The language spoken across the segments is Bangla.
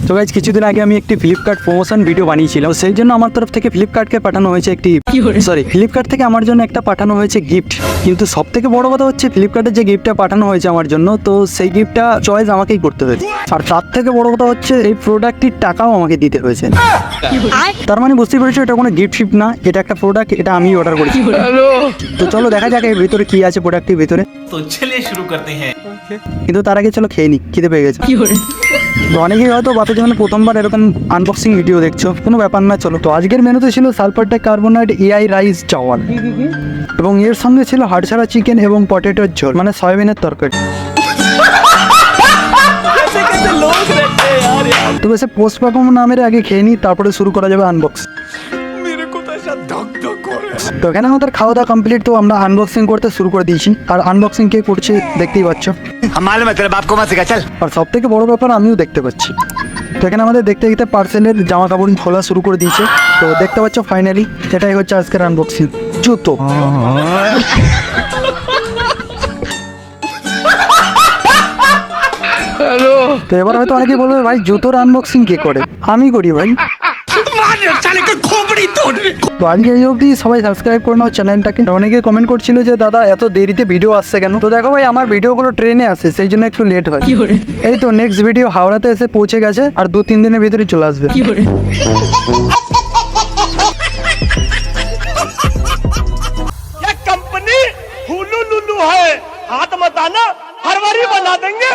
তো গাইজ কিছুদিন আগে আমি একটি ফ্লিপকার্ট প্রমোশন ভিডিও বানিয়েছিলাম, সেই জন্য আমার তরফ থেকে ফ্লিপকার্টকে পাঠানো হয়েছে ফ্লিপকার্ট থেকে আমার জন্য একটা পাঠানো হয়েছে গিফট। কিন্তু সব থেকে বড় কথা হচ্ছে ফ্লিপকার্টের যে গিফটটা পাঠানো হয়েছে আমার জন্য, তো সেই গিফটটা চয়েস আমাকেই করতে হয়েছে। আর তার থেকে বড় কথা হচ্ছে এই প্রোডাক্টটির টাকাও আমাকে দিতে হয়েছে। তার মানে বুঝতে পেরেছো এটা কোনো গিফট শিফট না, এটা একটা প্রোডাক্ট, এটা আমি অর্ডার করেছি। তো চলো দেখা যাক এর ভিতরে কি আছে প্রোডাক্টের ভিতরে। তো চলিয়ে শুরু করতে হ্যাঁ। কিন্তু তার আগে চলো খেয়ে নি, খিদে পেয়ে গেছে। তো অনেকেই হয়তো বাপের জীবনে প্রথমবার এরকম আনবক্সিং ভিডিও দেখছো, কোনো ব্যাপার না। চলো, তো আজকের মেনুতে ছিল sulphur carbonate AI rice chawal, এবং এর সঙ্গে ছিল হাড়ছাড়া চিকেন এবং পটেটোর ঝোল, মানে সয়াবিনের তরকারি। তো বেশি পোস্ট পারফর্ম নামের আগে খেয়ে নি, তারপরে শুরু করা যাবে আনবক্স। তো এখানে আমাদের খাওয়া দাওয়া কমপ্লিট, তো আমরা আনবক্সিং করতে শুরু করে দিয়েছি। আর আনবক্সিং কে করছে দেখতেই পাচ্ছ, আর সব থেকে বড় ব্যাপার আমিও দেখতে পাচ্ছি। তো এখানে আমাদের দেখতে দেখতে পার্সেলের জামা কাপড় খোলা শুরু করে দিয়েছে। তো দেখতে পাচ্ছ ফাইনালি এটাই হচ্ছে আজকের আনবক্সিং, জুতো। তো এবার হয়তো অনেকেই বলবে ভাই জুতোর আনবক্সিং কে করে, আমি করি ভাই। তো আজকে এই অবধি সবাই সাবস্ক্রাইব করে নাও চ্যানেলটাকে। অনেকে কমেন্ট করছিল যে দাদা এত দেরিতে ভিডিও আসছে কেন। তো দেখো ভাই আমার ভিডিওগুলো ট্রেনে আসে, সেই জন্য একটু লেট হয়। এই তো নেক্সট ভিডিও হাওড়াতে এসে পৌঁছে গেছে, আর 2-3 দিনের ভিতরে চলে আসবে। कंपनी हुलू लुलू है, हाथ मत आना, हर बारी बना देंगे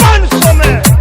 500 में।